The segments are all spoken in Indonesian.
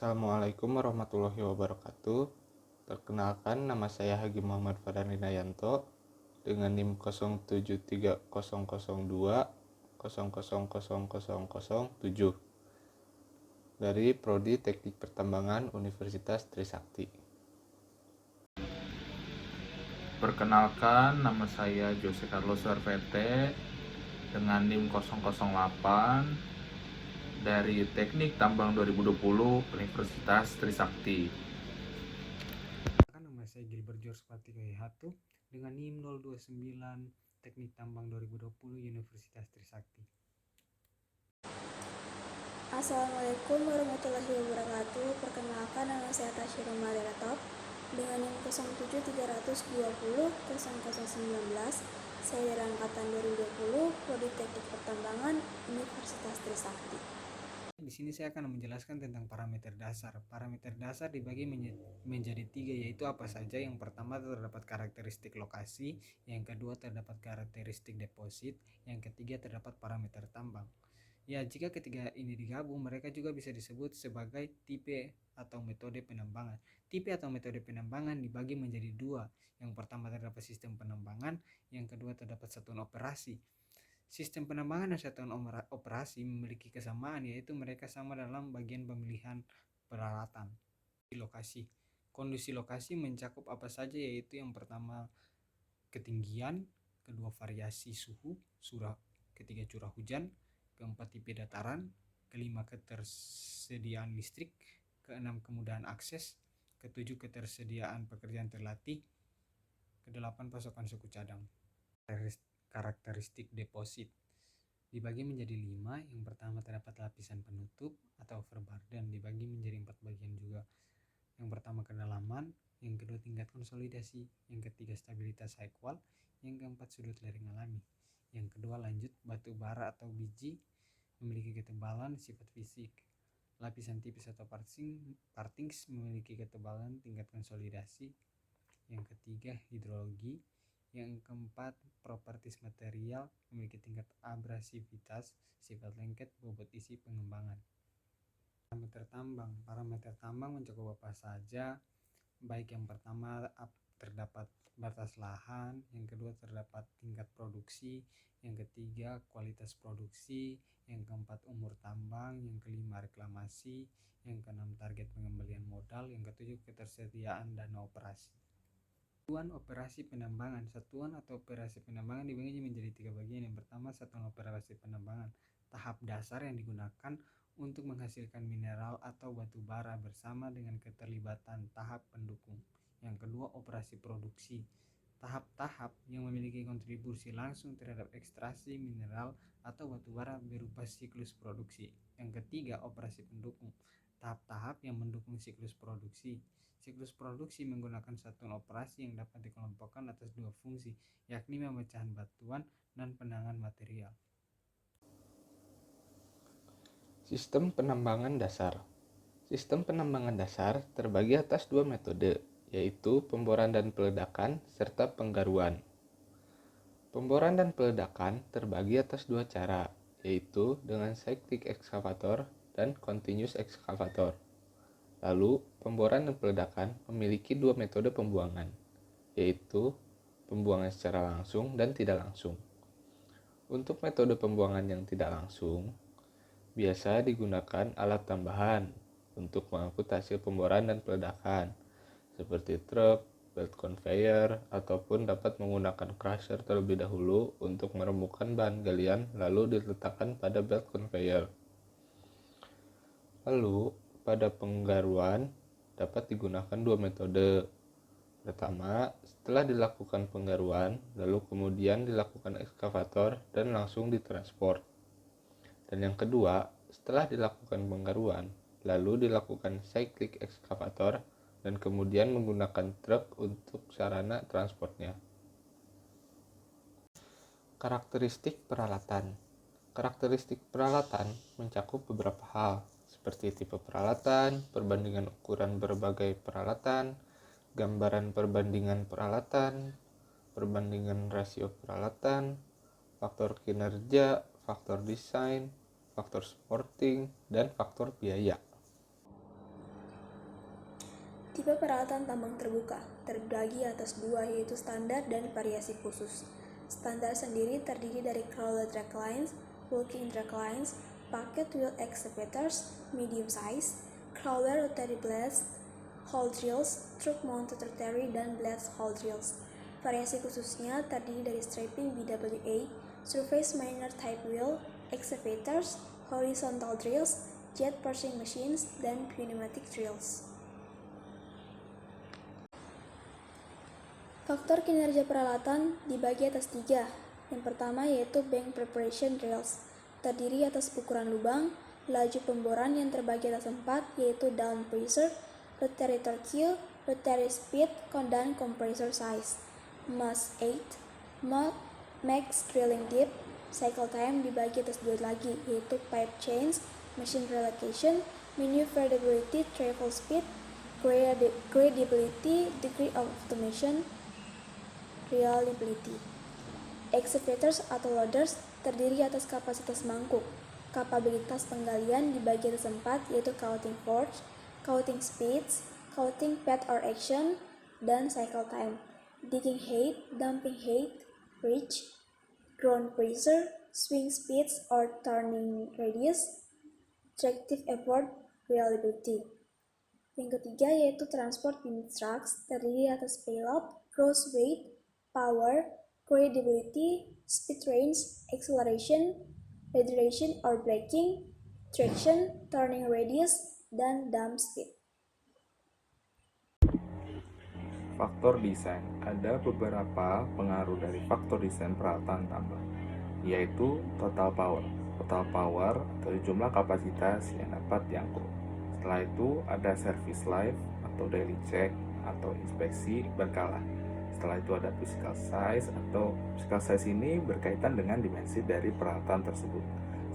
Assalamualaikum warahmatullahi wabarakatuh. Perkenalkan, nama saya Hagi Muhammad Farhan Inayanto dengan NIM 073002000007 dari Prodi Teknik Pertambangan Universitas Trisakti. Perkenalkan, nama saya Jose Carlos Arvete dengan NIM 008 dari Teknik Tambang 2020 Universitas Trisakti. Nama saya Gilbert George Patikoyehatu dengan NIM 029 Teknik Tambang 2020 Universitas Trisakti. Assalamualaikum warahmatullahi wabarakatuh. Perkenalkan, nama saya Tasya Mariratop dengan NIM 073200019. Saya dari angkatan 2020 Prodi Teknik Pertambangan Universitas Trisakti. Di sini saya akan menjelaskan tentang parameter dasar. Parameter dasar dibagi menjadi 3, yaitu apa saja. Yang pertama terdapat karakteristik lokasi, yang kedua terdapat karakteristik deposit, yang ketiga terdapat parameter tambang. Ya, jika ketiga ini digabung, mereka juga bisa disebut sebagai tipe atau metode penambangan. Tipe atau metode penambangan dibagi menjadi 2. Yang pertama terdapat sistem penambangan, yang kedua terdapat satuan operasi. Sistem penambangan dan satuan operasi memiliki kesamaan, yaitu mereka sama dalam bagian pemilihan peralatan. Lokasi. Kondisi lokasi mencakup apa saja, yaitu yang pertama ketinggian, kedua variasi suhu, ketiga curah hujan, keempat tipe dataran, kelima ketersediaan listrik, keenam kemudahan akses, ketujuh ketersediaan pekerjaan terlatih, kedelapan pasokan suku cadang. Karakteristik deposit dibagi menjadi 5. Yang pertama terdapat lapisan penutup atau overburden, dibagi menjadi 4 bagian juga. Yang pertama kedalaman, yang kedua tingkat konsolidasi, yang ketiga stabilitas high wall, yang keempat sudut lereng alami. Yang kedua lanjut batu bara atau biji, memiliki ketebalan sifat fisik. Lapisan tipis atau partings memiliki ketebalan tingkat konsolidasi. Yang ketiga hidrologi. Yang keempat, properties material, memiliki tingkat abrasivitas, sifat lengket, bobot isi pengembangan. Parameter tambang mencakup apa saja? Baik, yang pertama terdapat batas lahan, yang kedua terdapat tingkat produksi, yang ketiga kualitas produksi, yang keempat umur tambang, yang kelima reklamasi, yang keenam target pengembalian modal, yang ketujuh ketersediaan dana operasi. Satuan operasi penambangan. Satuan atau operasi penambangan dibagi menjadi 3 bagian. Yang pertama, satuan operasi penambangan tahap dasar yang digunakan untuk menghasilkan mineral atau batu bara bersama dengan keterlibatan tahap pendukung. Yang kedua, operasi produksi. Tahap-tahap yang memiliki kontribusi langsung terhadap ekstraksi mineral atau batu bara berupa siklus produksi. Yang ketiga, operasi pendukung. Tahap-tahap yang mendukung siklus produksi. Siklus produksi menggunakan satuan operasi yang dapat dikelompokkan atas 2 fungsi, yakni pemecahan batuan dan penanganan material. Sistem penambangan dasar. Sistem penambangan dasar terbagi atas 2 metode, yaitu pemboran dan peledakan serta penggaruan. Pemboran dan peledakan terbagi atas 2 cara, yaitu dengan cyclic excavator dan continuous excavator. Lalu, pemboran dan peledakan memiliki 2 metode pembuangan, yaitu pembuangan secara langsung dan tidak langsung. Untuk metode pembuangan yang tidak langsung, biasa digunakan alat tambahan untuk mengangkut hasil pemboran dan peledakan, seperti truk, belt conveyor, ataupun dapat menggunakan crusher terlebih dahulu untuk merembukan bahan galian lalu diletakkan pada belt conveyor. Lalu, pada penggaruan dapat digunakan 2 metode. Pertama, setelah dilakukan penggaruan, lalu kemudian dilakukan ekskavator dan langsung ditransport. Dan yang kedua, setelah dilakukan penggaruan, lalu dilakukan cyclic excavator dan kemudian menggunakan truk untuk sarana transportnya. Karakteristik peralatan. Karakteristik peralatan mencakup beberapa hal, seperti tipe peralatan, perbandingan ukuran berbagai peralatan, gambaran perbandingan peralatan, perbandingan rasio peralatan, faktor kinerja, faktor desain, faktor supporting, dan faktor biaya. Tipe peralatan tambang terbuka terbagi atas dua, yaitu standar dan variasi khusus. Standar sendiri terdiri dari crawler draglines, walking draglines, bucket wheel excavators, medium size, crawler rotary blades, hole drills, truck mounted rotary dan blades hole drills. Variasi khususnya terdiri dari strapping BWA, surface miner type wheel, excavators, horizontal drills, jet pushing machines, dan pneumatic drills. Faktor kinerja peralatan dibagi atas 3. Yang pertama yaitu bank preparation drills, terdiri atas ukuran lubang, laju pemboran yang terbagi atas 4, yaitu down pressure, rotary torque, rotary speed, dan compressor size. Mass 8, max drilling depth, cycle time dibagi atas 2 lagi, yaitu pipe change, machine relocation, maneuverability, travel speed, gradability, degree of automation, reliability. Excavators atau loaders terdiri atas kapasitas mangkuk. Kapabilitas penggalian dibagi atas 4, yaitu counting force, counting speeds, counting path or action, dan cycle time. Digging height, dumping height, reach, ground pressure, swing speeds or turning radius, tractive effort, reliability. Yang ketiga yaitu transport unit trucks, terdiri atas payload, gross weight, power, gradability, speed range, acceleration, radiation or braking, traction, turning radius, dan dump speed. Faktor desain. Ada beberapa pengaruh dari faktor desain peralatan tambang, yaitu total power. Total power atau jumlah kapasitas yang dapat diangkut. Setelah itu ada service life atau daily check atau inspeksi berkala. Setelah itu ada physical size atau physical size ini berkaitan dengan dimensi dari peralatan tersebut.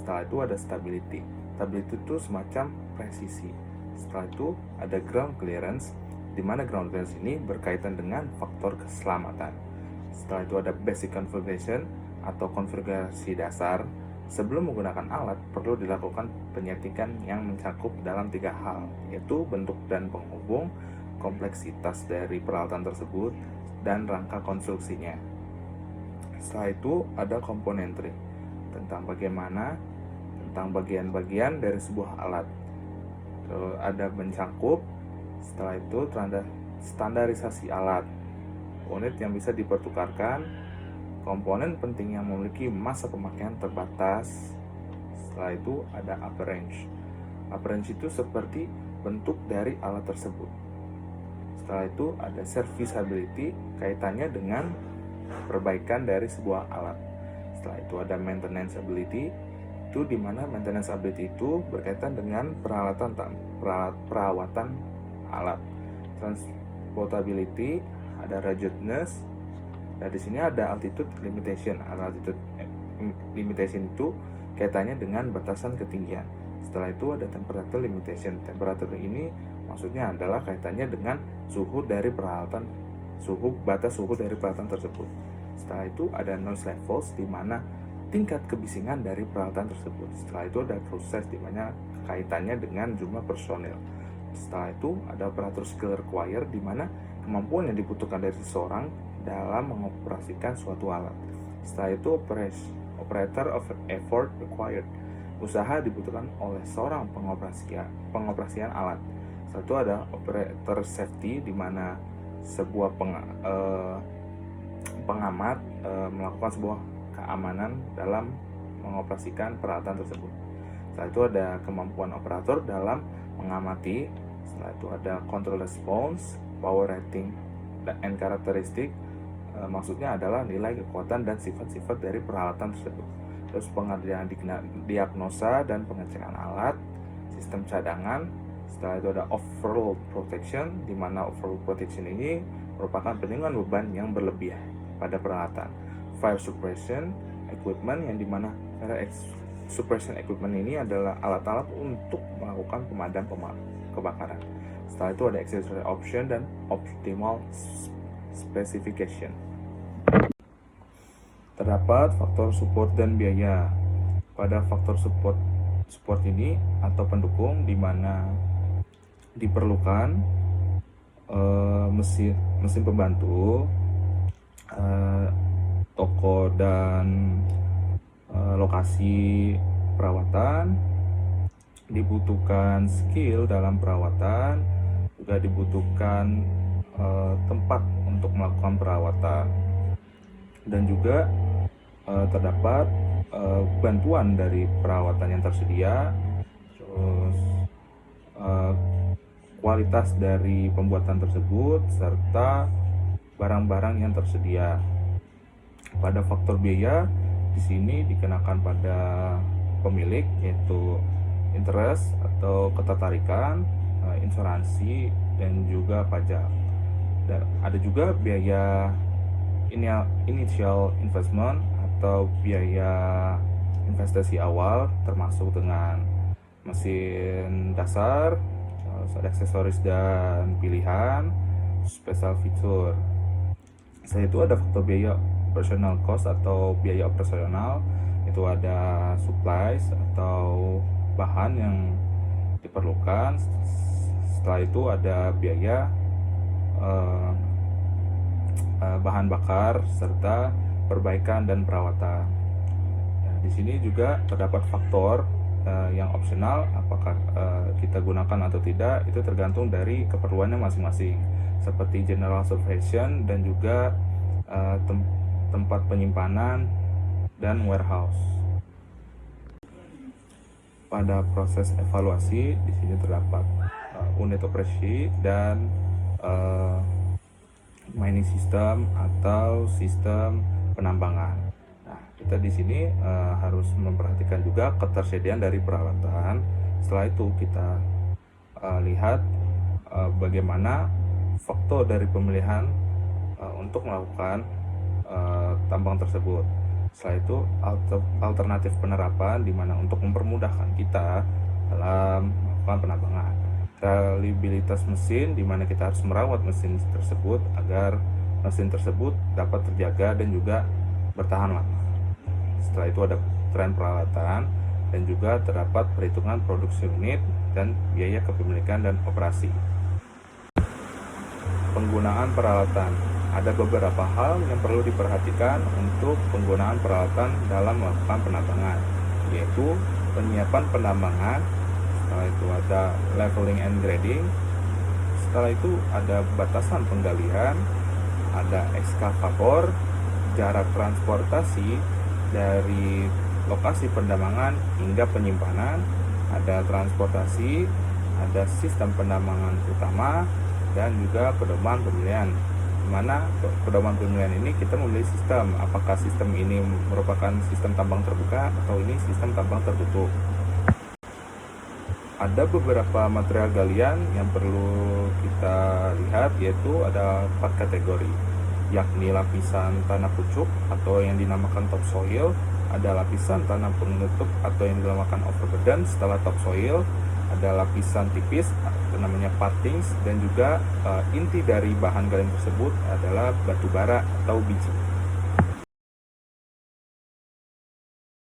Setelah itu ada stability. Stability itu semacam presisi. Setelah itu ada ground clearance, di mana ground clearance ini berkaitan dengan faktor keselamatan. Setelah itu ada basic configuration atau konfigurasi dasar. Sebelum menggunakan alat, perlu dilakukan penyetikan yang mencakup dalam 3 hal, yaitu bentuk dan penghubung, kompleksitas dari peralatan tersebut, dan rangka konstruksinya. Setelah itu ada componentry, tentang bagian-bagian dari sebuah alat. Ada mencakup, setelah itu standarisasi alat, unit yang bisa dipertukarkan, komponen penting yang memiliki masa pemakaian terbatas. Setelah itu ada appearance. Appearance itu seperti bentuk dari alat tersebut. Setelah itu ada serviceability, kaitannya dengan perbaikan dari sebuah alat. Setelah itu ada maintenance ability, itu di mana maintenance ability itu berkaitan dengan perawatan alat. Transportability, ada ruggedness. Nah, di sini ada altitude limitation. Altitude limitation itu kaitannya dengan batasan ketinggian. Setelah itu ada temperature limitation. Temperature ini maksudnya adalah kaitannya dengan batas suhu dari peralatan tersebut. Setelah itu ada noise levels, di mana tingkat kebisingan dari peralatan tersebut. Setelah itu ada proses, di mana kaitannya dengan jumlah personil. Setelah itu ada operator skill required, di mana kemampuan yang dibutuhkan dari seseorang dalam mengoperasikan suatu alat. Setelah itu operator of effort required, usaha dibutuhkan oleh seorang pengoperasian alat. Setelah itu ada operator safety, di mana sebuah pengamat melakukan sebuah keamanan dalam mengoperasikan peralatan tersebut. Setelah itu ada kemampuan operator dalam mengamati. Setelah itu ada control response, power rating, and karakteristik. Maksudnya adalah nilai kekuatan dan sifat-sifat dari peralatan tersebut. Terus pengerjaan diagnosa dan pengecekan alat, sistem cadangan. Setelah itu ada overload protection, di mana overload protection ini merupakan perlindungan beban yang berlebih pada peralatan. Fire suppression equipment, yang dimana fire suppression equipment ini adalah alat-alat untuk melakukan pemadam kebakaran. Setelah itu ada accessory option dan optimal specification. Terdapat faktor support dan biaya. Pada faktor support ini atau pendukung, di mana diperlukan mesin pembantu, toko dan lokasi perawatan, dibutuhkan skill dalam perawatan, juga dibutuhkan tempat untuk melakukan perawatan, dan juga terdapat bantuan dari perawatan yang tersedia, terus kualitas dari pembuatan tersebut, serta barang-barang yang tersedia. Pada faktor biaya di sini dikenakan pada pemilik, yaitu interest atau ketertarikan, insuransi, dan juga pajak. Dan ada juga biaya initial investment atau biaya investasi awal, termasuk dengan mesin dasar, aksesoris dan pilihan, special feature. Selain itu ada faktor biaya operational cost atau biaya operasional, itu ada supplies atau bahan yang diperlukan. Setelah itu ada biaya bahan bakar serta perbaikan dan perawatan. Nah, di sini juga terdapat faktor yang opsional, apakah kita gunakan atau tidak itu tergantung dari keperluannya masing-masing, seperti general observation dan juga tempat penyimpanan dan warehouse. Pada proses evaluasi di sini terdapat unit operasi dan mining system atau sistem penambangan. Nah, kita di sini harus memperhatikan juga ketersediaan dari peralatan. Setelah itu kita lihat bagaimana faktor dari pemilihan untuk melakukan tambang tersebut. Setelah itu alternatif penerapan di mana untuk mempermudahkan kita dalam melakukan penambangan. Reliabilitas mesin di mana kita harus merawat mesin tersebut agar mesin tersebut dapat terjaga dan juga bertahan lama. Setelah itu ada tren peralatan dan juga terdapat perhitungan produksi unit dan biaya kepemilikan dan operasi. Penggunaan peralatan. Ada beberapa hal yang perlu diperhatikan untuk penggunaan peralatan dalam melakukan penambangan, yaitu penyiapan penambangan. Setelah itu ada leveling and grading. Setelah itu ada batasan penggalian, ada ekskavator, jarak transportasi dari lokasi penambangan hingga penyimpanan, ada transportasi, ada sistem penambangan utama, dan juga pedoman pemilihan. Di mana pedoman pemilihan ini kita memilih sistem, apakah sistem ini merupakan sistem tambang terbuka atau ini sistem tambang tertutup. Ada beberapa material galian yang perlu kita lihat, yaitu ada 4 kategori, yakni lapisan tanah pucuk atau yang dinamakan topsoil, ada lapisan tanah penutup atau yang dinamakan overburden setelah topsoil, ada lapisan tipis atau namanya partings, dan juga inti dari bahan galian tersebut adalah batu bara atau biji.